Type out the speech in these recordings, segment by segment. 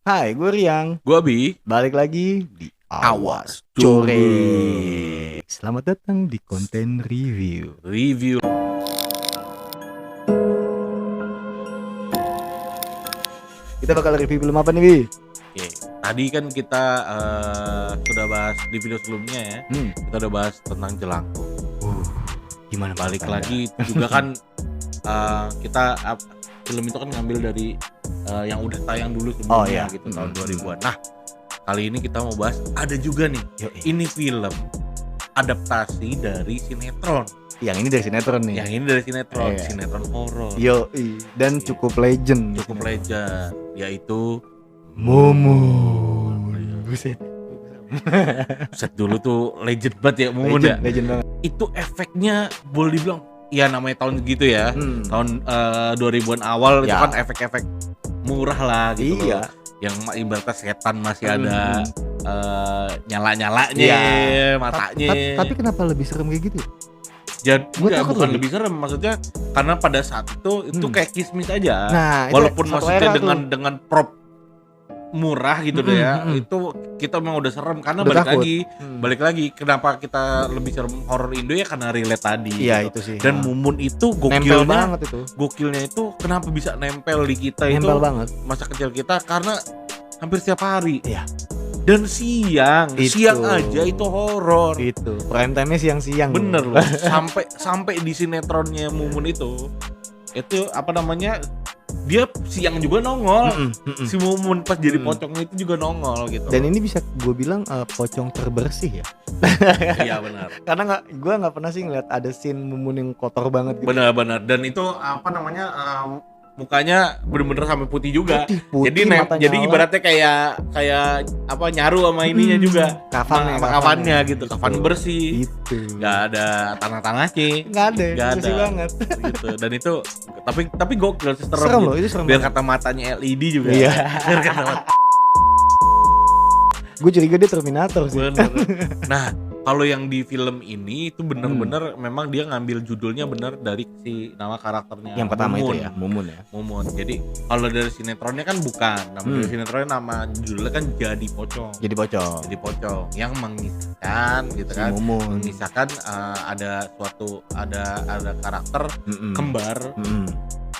Hai, gue Riang. Gua Bi. Balik lagi di Awas Core. Selamat datang di konten review. Kita bakal review film apa nih, Bi? Oke. Tadi kan kita sudah bahas di video sebelumnya ya. Kita udah bahas tentang Jelangkung. Gimana Balik Anda? lagi juga kan kita film itu kan ngambil dari yang udah tayang dulu sebelumnya gitu tahun 2000-an. Nah, kali ini kita mau bahas ada juga nih. Ini film adaptasi dari sinetron. Yang ini dari sinetron nih. Yang ini dari sinetron, Iya. sinetron horor. Dan cukup legend. Cukup legend, yaitu Mumun. Buset. set dulu tuh legend banget ya Mumun ya. Legend banget. Itu efeknya boleh dibilang ya namanya tahun gitu ya. Tahun 2000-an awal itu Ya. kan efek-efek murah lah gitu. Iya. Yang ibaratnya setan masih ada nyala-nyalanya Iya. matanya. Tapi kenapa lebih serem kayak gitu? Jadi Gua enggak, takut bukan loh. lebih serem, maksudnya karena pada saat itu kayak kismis aja. Nah, itu Walaupun satu maksudnya era tuh. dengan prop murah gitu deh ya. Itu kita memang udah serem karena Udah takut. balik lagi kenapa kita lebih serem horor Indo ya karena relate tadi. Iya, gitu. itu sih. Dan Mumun itu nempel banget itu. gokilnya itu kenapa bisa nempel di kita Nempel itu banget. masa kecil kita karena hampir setiap hari. Iya. Dan siang Itu. aja itu horor. Itu prime time-nya siang-siang. Bener loh. sampai di sinetronnya Mumun itu apa namanya, dia siang juga nongol. Si Mumun pas jadi pocongnya itu juga nongol gitu. Dan ini bisa gue bilang pocong terbersih ya. Iya benar. Karena gue nggak pernah sih ngeliat ada scene Mumun yang kotor banget gitu. Benar. Dan itu apa namanya, mukanya bener-bener sampai putih juga. Putih, matanya jadi nyala. ibaratnya kayak apa, nyaru sama ininya juga. Kafannya gitu, kafan bersih. Itu. Nggak ada tanah-tanahnya. Nggak ada. Nggak Bersih ada. banget. Gitu. Dan itu tapi gokil sih, Serem loh, gitu. itu serem Biar banget. kata matanya LED juga. Iya. Biar kata Gue curiga dia Terminator sih. bener. Nah, kalau yang di film ini itu bener-bener memang dia ngambil judulnya bener dari si nama karakternya. Yang pertama Mumun. itu ya, Mumun ya. Mumun. Jadi kalau dari sinetronnya kan bukan. Nama dari sinetronnya nama judulnya kan Jadi Pocong. Jadi pocong. Jadi Pocong yang mengisahkan gitu Si kan. Mumun. Mengisahkan ada karakter kembar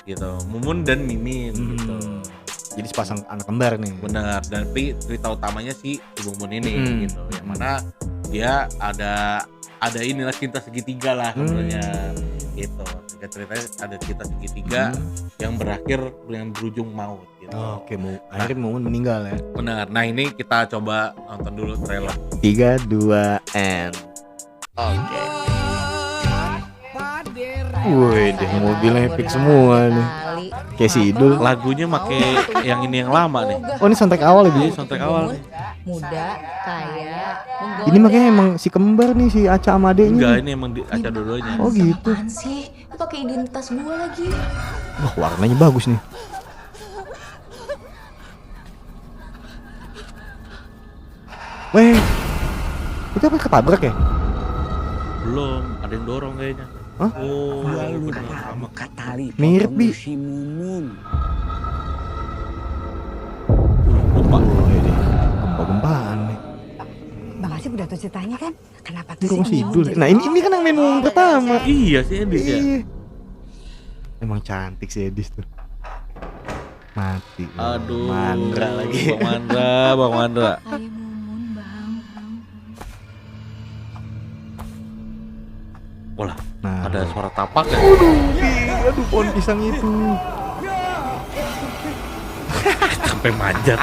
gitu. Mumun dan Mimin gitu. Jadi sepasang anak kembar nih. Benar, dan tapi cerita utamanya si Mumun ini gitu, yang mana dia ada inilah cinta segitiga lah sebenarnya gitu. Ceritanya ada cinta segitiga yang berujung maut gitu. Oke, akhirnya Mumun meninggal ya. Benar. Nah, ini kita coba nonton dulu trailer. 3, 2, and oke. Wih, deh mobilnya epic semua nih. Kayak si Idul. Lagunya make yang ini yang lama nih. Oh, ini soundtrack awal ya, Bu? Ini soundtrack awal nih. Muda, kaya, Ini makanya emang si kembar nih, si Aca sama adeknya. Enggak, ini emang Aca dua-duanya. Oh gitu. apaan sih? Lu pakai identitas gua lagi. Wah, warnanya bagus nih. Weh, itu apa ketabrak ya? Belum, ada yang dorong kayaknya. Hah? Oh, Lalu benar sama. Katali Mirip, Bi. si Mumun. Lupa. Oh, ini gempa-gempaan nih. Bang Asif udah tahu ceritanya kan? Kenapa Ini tuh kok si si Idul? Nah, ini kan yang main Mumun pertama. Iya sih Edis ya. Iya. Emang cantik si Edis tuh. Mati. Aduh. Mandra lagi. Bang Mandra. Kayak Mumun, Bang. Wah, Nah, ada suara tapak ya. aduh, pohon pisang itu. Sampai manjat.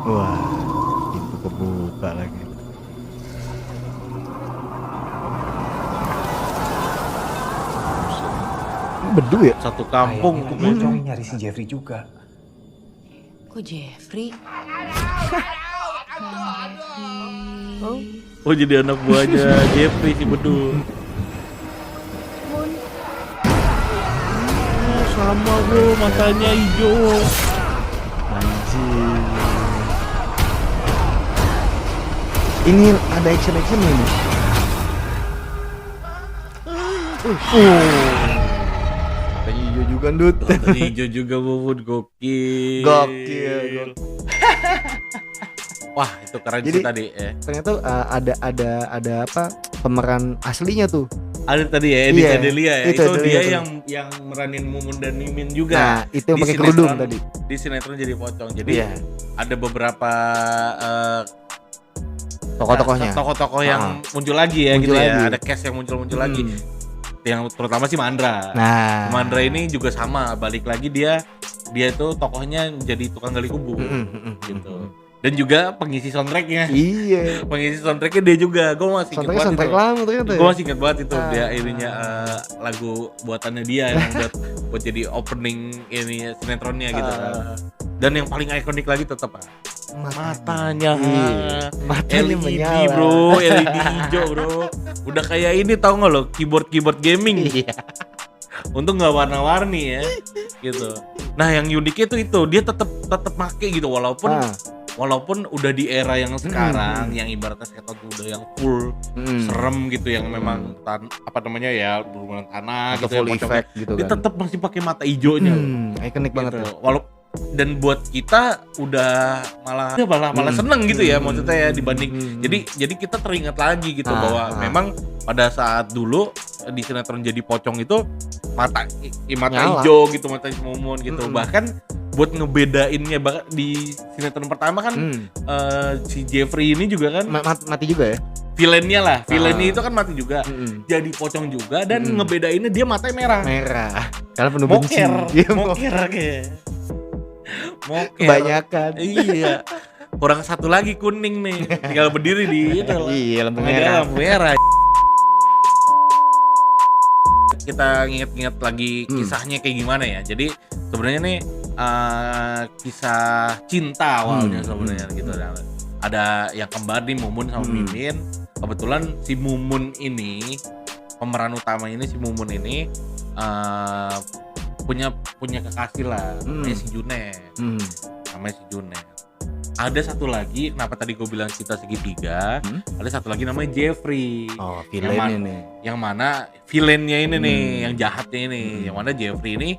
Wah, itu kebuka lagi. Ini bedu ya? Satu kampung tuh pocong. nyari si Jeffrey juga. Kok Jeffrey? Oh, jadi anak buahnya Jeffrey si bedu. Sama bro, matanya hijau. Anjing. Ini ada action ini. Mata hijau juga Dut. Mata hijau juga Bubun, gokil. Wah, itu keren Jadi, sih tadi ya. Ternyata ada apa pemeran aslinya tuh. Ada tadi ya, Edi Iya, Adelia ya. itu Itu Adelia dia tuh. yang meranin Mumun dan Mimin juga. Nah, itu yang Di pakai kerudung sinetron- tadi. Di sinetron jadi pocong. Jadi Iya. ada beberapa Tokoh-tokohnya. tokoh-tokoh yang muncul lagi ya Muncul gitu lagi. ya. Ada cast yang muncul lagi. Yang terutama si Mandra. Nah, Mandra ini juga sama, balik lagi dia tuh tokohnya jadi tukang gali kubu gitu. Dan juga pengisi soundtracknya. Iya. Pengisi soundtracknya dia juga. Gue masih inget banget Soundtrack itu. lama ternyata. Gue masih inget banget itu dia ininya lagu buatannya dia yang buat jadi opening ini sinetronnya gitu kan. Dan yang paling ikonik lagi tetap matanya. Matanya LED menyala. bro, LED hijau bro. Udah kayak ini tau gak lo, keyboard gaming. Iya. Untung nggak warna-warni ya, gitu. Nah yang uniknya itu dia tetap make gitu walaupun udah di era yang sekarang, yang ibaratnya setan tuh udah yang full serem gitu, yang memang apa namanya ya berhubungan tanah Atau gitu, full ya, effect gitu dia kan. tetap masih pakai mata hijaunya. Ikonik banget Gitu. tuh. Dan buat kita udah malah seneng gitu ya maksudnya ya dibanding jadi kita teringat lagi gitu bahwa memang pada saat dulu di sinetron jadi pocong itu mata Nyala. hijau gitu, mata Mumun gitu. Bahkan buat ngebedainnya di sinetron pertama kan si Jeffrey ini juga kan Mati juga ya. villainnya itu kan mati juga, jadi pocong juga, dan ngebedainnya dia matanya merah Karena penuh benci. Dia moker kayak moker kebanyakan. Iya, kurang satu lagi kuning nih, tinggal berdiri di itu. Iya, lampu Ada merah. lampu merah. Kita inget-inget lagi kisahnya kayak gimana ya. Jadi sebenarnya nih kisah cinta awalnya sebenarnya gitu. Ada yang kembar nih, Mumun sama Mimin. Kebetulan si Mumun ini, pemeran utama ini, si Mumun ini punya kekasih lah, namanya si Junet. Namanya si Junet. Ada satu lagi, kenapa tadi gue bilang kita segitiga, ada satu lagi namanya Jeffrey. Oh, villain ini. Yang mana villainnya ini nih, yang jahatnya ini. Yang mana Jeffrey ini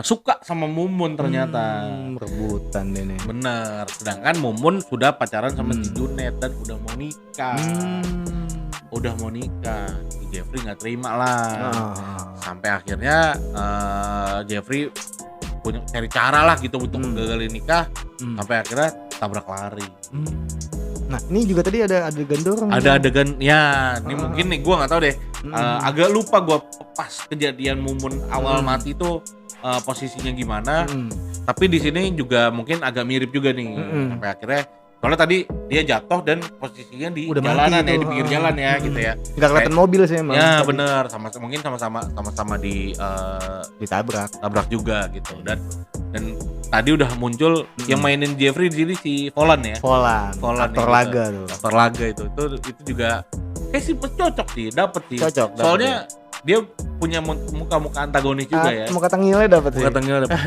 suka sama Mumun ternyata. Rebutan ini. Bener, sedangkan Mumun sudah pacaran sama si Junet dan udah mau nikah. Si Jeffrey nggak terima lah. Sampai akhirnya Jeffrey punya cari cara lah gitu untuk gagalin nikah. Sampai akhirnya tabrak lari. Nah, ini juga tadi ada adegan dorong. Ada adegan ya, ini mungkin nih gua nggak tahu deh. Agak lupa gua pas kejadian Mumun awal mati itu posisinya gimana. Tapi di sini juga mungkin agak mirip juga nih. Sampai akhirnya soalnya tadi dia jatuh dan posisinya di Udah jalanan mati ya, tuh. di pinggir jalan ya gitu ya. Nggak kelihatan mobil sih emang. Ya bener, mungkin sama-sama Ditabrak. tabrak juga gitu. Dan tadi udah muncul yang mainin Jeffrey di sini si Volan ya. Volan aktor ya, laga gitu. tuh. Aktor laga itu juga kayak sih cocok sih, dapet sih. Cocok, dapet Soalnya dia punya muka muka antagonis juga ya. Muka tengilnya dapat sih. Muka tengil dapet.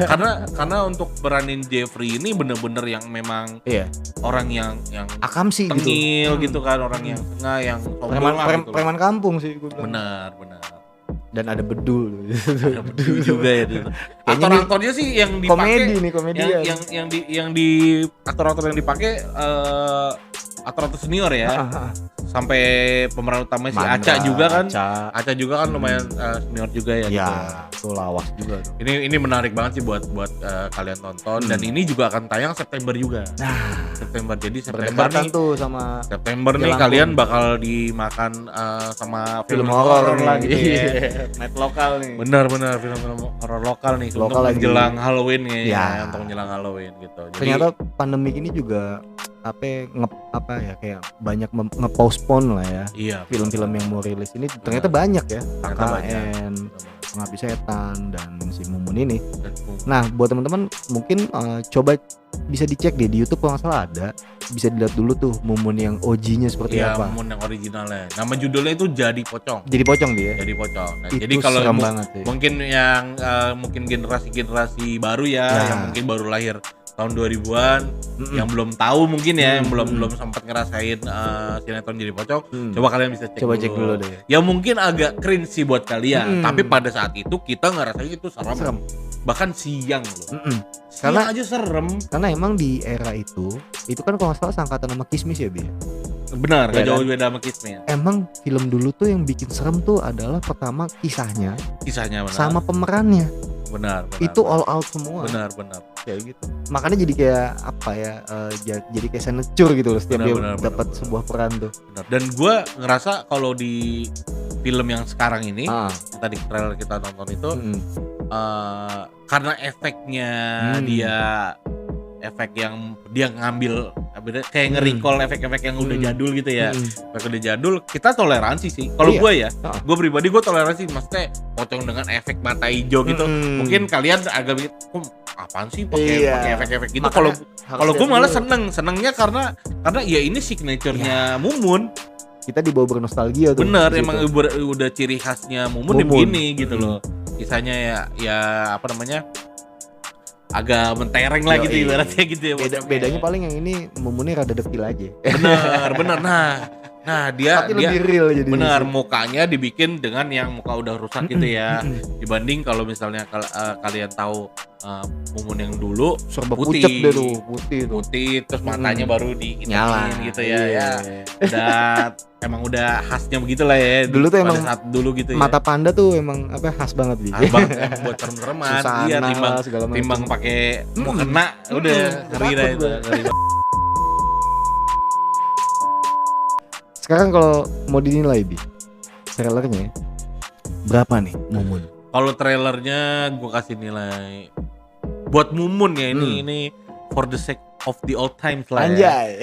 karena untuk beranin Jeffrey ini bener-bener yang memang Iya. orang yang Akam sih gitu. tengil gitu kan, orang yang tengah, yang sombong lah gitu. Preman kampung sih gue bilang. Bener. Dan ada bedul. Ada betul juga ya itu. Kayaknya Aktor-aktornya sih yang dipakai komedi nih, komedian. yang di aktor-aktor yang dipakai aktor-aktor senior ya. Sampai pemeran utamanya si Mandra, Aca juga kan. Aca. Aca juga kan lumayan senior juga ya. Ya, Gitu. tuh lawas juga tuh. Ini menarik banget sih buat kalian tonton, dan ini juga akan tayang September juga. Nah, September, jadi September berdekatan nih. tuh sama September nih Jalan kalian Pun. bakal dimakan sama film horor lah nih. gitu ya. Net lokal nih. Bener film horor lokal nih Lokal untuk lagi. menjelang Halloween ya, Ya. untuk menjelang Halloween gitu. Jadi Ternyata pandemik ini juga kayak banyak nge-postpone lah ya. iya, Film-film yang mau rilis ini ternyata banyak ya. Ternyata banyak. KKN, Pengabdi Setan, dan si Mumun ini. Dan- Nah, buat teman-teman mungkin coba bisa dicek deh di YouTube kalau nggak salah ada. Bisa dilihat dulu tuh Mumun yang OG-nya seperti Iya, apa. Mumun yang originalnya. Nama judulnya itu Jadi Pocong. Jadi pocong dia. Jadi Pocong. Nah, Itu jadi kalau serem banget sih. mungkin yang mungkin generasi baru ya, Ya. yang mungkin baru lahir tahun 2000-an yang belum tahu mungkin ya, yang belum sempat ngerasain sinetron Jadi Pocong, coba kalian bisa cek dulu deh. Ya mungkin agak cringe sih buat kalian, tapi pada saat itu kita ngerasain itu serem. Bahkan siang loh. Siang aja serem. Karena emang di era itu kan kalau nggak salah sangkatan sama Kismis ya, Bi. Benar, Ya gak jauh kan? beda sama Kismis. Emang film dulu tuh yang bikin serem tuh adalah pertama kisahnya Kisahnya benar. sama pemerannya. Benar. Itu all out semua. Benar. Kayak gitu. Makanya jadi kayak apa ya? Jadi kayak senecur gitu loh setiap Benar, dia dapat sebuah peran tuh. Benar. Dan gue ngerasa kalau di film yang sekarang ini, tadi trailer kita nonton itu, karena efeknya efek yang dia ngambil kayak nge-recall efek-efek yang udah jadul gitu ya. Efek udah jadul, kita toleransi sih. Kalau gue ya, gue pribadi gue toleransi, maksudnya pocong dengan efek mata hijau gitu. Mungkin kalian agak mikir, apaan sih pakai efek-efek gitu. Kalau gue malah senengnya karena ya ini signature-nya Mumun. Kita dibawa bernostalgia tuh. Bener, emang udah ciri khasnya Mumun ya begini gitu loh. Kisahnya ya apa namanya, agak mentereng lah gitu ibaratnya gitu ya. Bedanya paling yang ini Mumunnya rada dekil aja. Bener. Nah dia lebih real jadi. Bener, mukanya dibikin dengan yang muka udah rusak gitu ya. Dibanding kalau misalnya kalian tahu Mumun yang dulu serba putih, pucet deh tuh, putih terus matanya baru nyala gitu ya. Dan emang udah khasnya begitulah ya. Dulu tuh emang saat dulu gitu ya. Mata panda tuh emang khas banget Bi. Khas banget emang buat serem-sereman. Iya, timbang pakai mau kena udah ngeri dah itu. Sekarang kalau mau dinilai Bi, trailernya berapa nih Mumun? Kalau trailernya gue kasih nilai buat Mumun ya, ini for the sake of the old times lah. Anjay.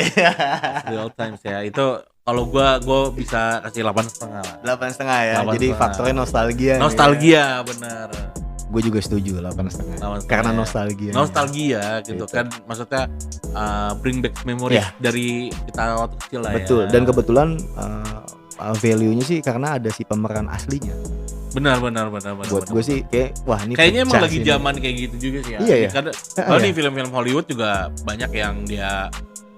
The old times ya. Itu kalau gue bisa kasih 8,5 lah. 8,5 ya. 8,5. Jadi faktornya nostalgia. Nostalgia bener. Gue juga setuju 8,5. Karena nostalgia. Nostalgia gitu kan, maksudnya bring back memory dari kita waktu kecil lah. Betul. Ya. Dan kebetulan value-nya sih karena ada si pemeran aslinya. Benar. Buat gue sih kayak wah ini kayaknya emang lagi sih zaman kayak gitu juga sih ya. Iya ya. Kalau di film-film Hollywood juga banyak yang dia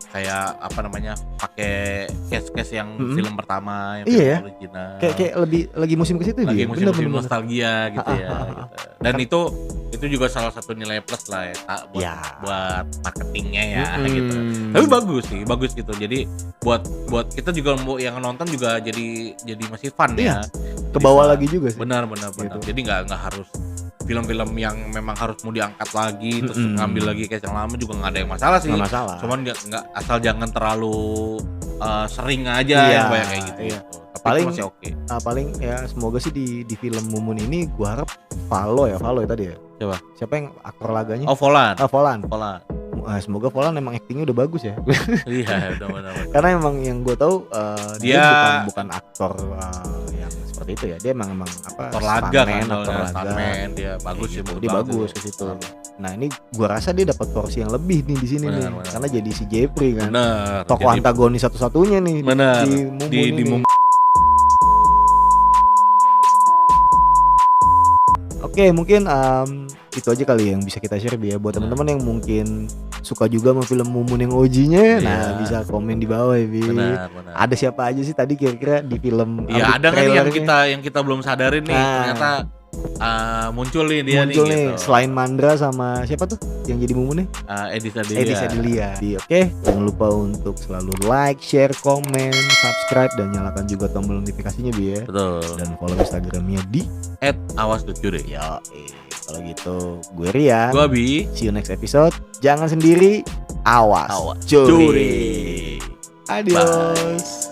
kayak apa namanya pakai case yang film pertama, yang film original. Kayak lebih lagi musim ke situ lagi ya. musim nostalgia gitu ya. Gitu. Dan itu juga salah satu nilai plus lah ya, buat marketingnya ya gitu. Tapi bagus gitu. Jadi buat kita juga yang nonton juga jadi masih fun ya. Ke bawah lagi juga sih. Benar. Gitu. Jadi nggak harus film-film yang memang harus mau diangkat lagi terus ngambil lagi case yang lama juga nggak ada yang masalah sih. Nggak masalah. Cuman nggak asal jangan terlalu sering aja yang banyak kayak gitu. Tapi paling masih oke. Paling ya semoga sih di film Mumun ini gua harap Valo ya tadi ya. Coba. Siapa yang aktor laganya? Volan. Volan. Volan. Semoga Volan emang aktingnya udah bagus ya. Iya, benar. Karena emang yang gue tahu dia bukan aktor yang seperti itu ya. Dia emang apa? Aktor laga kan, stuntman. Dia bagus sih, dia bagus ke situ. Nah, ini gua rasa dia dapat porsi yang lebih nih di sini nih. Karena jadi si Jeffrey kan. Benar. Tokoh antagonis satu-satunya nih di Mumun ini. Oke, mungkin itu aja kali yang bisa kita share ya buat teman-teman yang mungkin suka juga sama film Mumun yang OG-nya. Nah, bisa komen di bawah ya, Bi. Benar. Ada siapa aja sih tadi kira-kira di film? Iya, ada nggak yang kita belum sadarin nih, ternyata muncul nih dia nih. Gitu. Selain Mandra sama siapa tuh yang jadi Mumun nih? Edis Adelia. Oke, jangan lupa untuk selalu like, share, komen, subscribe dan nyalakan juga tombol notifikasinya Bi ya. Betul. Dan follow Instagramnya di @awas.curi. Yo, kalau gitu gue Rian. Gue Abi. See you next episode. Jangan sendiri, awas. Curi. Adios.